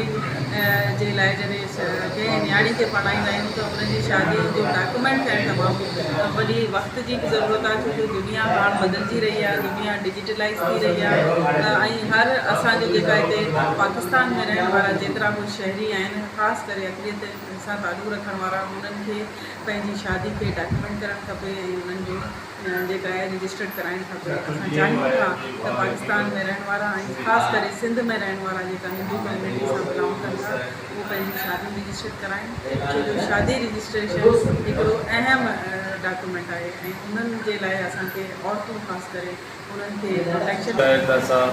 शादी जे लाइ जॾहिं कंहिं न्याणी खे पढ़ाईंदा आहियूं त उनजी शादी जो डॉक्यूमेंट थियणु तमामु वॾी वक़्त जी ज़रूरत आहे, छो जो दुनिया हाणे बदिलजी रही आहे, दुनिया डिजिटलाइज़ थी रही आहे ऐं हर असांजो जेका हिते पाकिस्तान में रहण वारा जेतिरा बि शहरी आहिनि, ख़ासि करे अक़लियत सां तालुक़ रखण वारा, उन्हनि खे पंहिंजी शादी खे डॉक्यूमेंट करणु खपे ऐं उन्हनि जो जेका आहे रजिस्टर्ड कराइणु खपे। असां चाहियूं था त पाकिस्तान में रहण वारा ऐं ख़ासि करे सिंध में रहण वारा जेका हिंदू कम्यूनिटी सां बिलोंग कनि था उहे पंहिंजी शादी रजिस्टर्ड कराइनि, छो जो शादी रजिस्ट्रेशन हिकिड़ो अहम डॉक्यूमेंट आहे ऐं उन्हनि जे लाइ असांखे औरतूं ख़ासि करे उन्हनि खे प्रोटेक्शन असां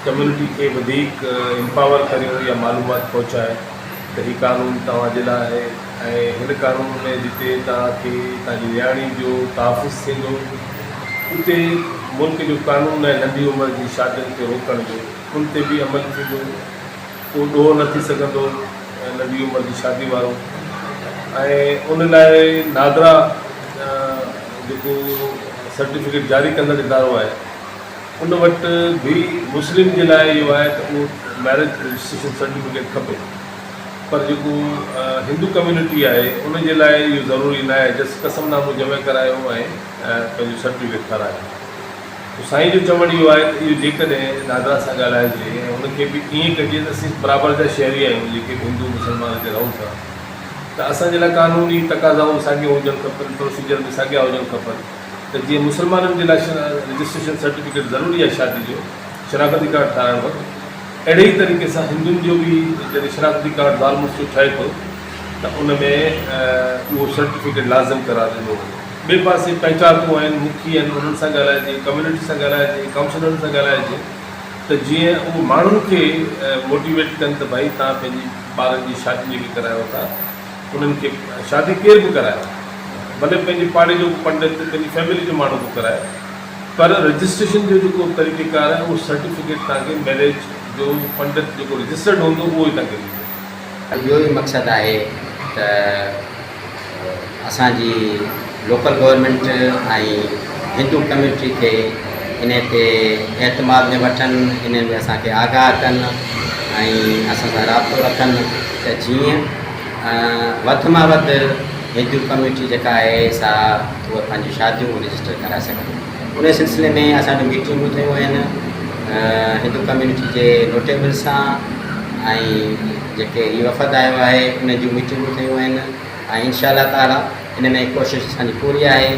कम्यूनिटी खे वधीक एम्पावर करियूं या मालूमात पहुचाए त हीउ कानून तव्हांजे लाइ आहे ऐं हिन कानून में जिते तव्हांखे तव्हांजी न्याणी जो तहफ़ुज़ थींदो उते मुल्क जो कानून आहे नंढी उमिरि जी शादियुनि खे रोकण जो, उन ते बि अमल थींदो, को ॾोह न थी सघंदो नंढी उमिरि जी शादी वारो। ऐं उन लाइ नागरा जेको सर्टिफिकेट जारी कंदड़ इदारो आहे उन वटि बि मुस्लिम जे लाइ इहो आहे त उहो मैरिज रजिस्ट्रेशन सर्टिफिकेट खपे, पर जेको हिंदू कम्यूनिटी आहे उन जे लाइ इहो ज़रूरी न आहे, जस्ट कसमनामो जमा करायो ऐं पंहिंजो सर्टिफिकेट ठारायो। साईं जो चवणु इहो आहे त इहो जेकॾहिं नागरा सां ॻाल्हाइजे ऐं उनखे बि ईअं कजे त असीं बराबरि जा शहरी आहियूं जेके हिंदू मुस्लमान हिते रहूं था, त असांजे लाइ कानूनी तक़ाज़ाऊं साॻियूं हुजणु खपनि, प्रोसीजर बि साॻिया हुजणु खपनि, त जीअं मुस्लमाननि जे लाइ रजिस्ट्रेशन सर्टिफिकेट ज़रूरी आहे शादी जो, शनाख़ती कार्ड ठाराइणु वक़्तु, अहिड़े ई तरीक़े सां हिंदुनि जो बि जॾहिं शनाख़ती कार्ड ज़ाल मुड़ुस जो ठहे थो त उन में उहो सर्टिफिकेट लाज़िम करार ॾिनो वञे। ॿिए पासे पंचायतूं आहिनि, मुखी आहिनि, उन्हनि सां ॻाल्हाइजे, कम्यूनिटी सां ॻाल्हाइजे, काउंसलरनि सां ॻाल्हाइजे त जीअं उहो माण्हुनि खे मोटिवेट कनि त भई तव्हां पंहिंजी ॿारनि जी शादी जेकी करायो था उन्हनि खे शादी केरु बि करायो, भले पंहिंजे पाड़े जो पंडित पंहिंजी फैमिली जो माण्हू बि कराए, पर रजिस्ट्रेशन जो जेको तरीक़ेकार आहे उहो सर्टिफिकेट तव्हांखे मैरिज जो पंडित जेको रजिस्टर्ड हूंदो उहो ई तव्हांखे ॾींदो। इहो ई मक़सदु आहे त असांजी लोकल गवर्नमेंट ऐं हिंदू कम्यूनिटी खे इन ते एतमाद में वठनि, इन में असांखे आगाह कनि ऐं असां सां राब्तो रखनि त जीअं वधि मां वधि हिंदू कम्यूनिटी जेका आहे सा उहे पंहिंजूं शादियूं रजिस्टर कराए सघनि। उन सिलसिले में असांजूं मीटिंगूं थियूं आहिनि हिंदू कम्यूनिटी जे नोटेबल सां ऐं जेके हीउ वफ़द आयो आहे उन जूं मीटिंगूं थियूं आहिनि ऐं इंशा अल्लाह ताला इन में कोशिशि असांजी पूरी आहे।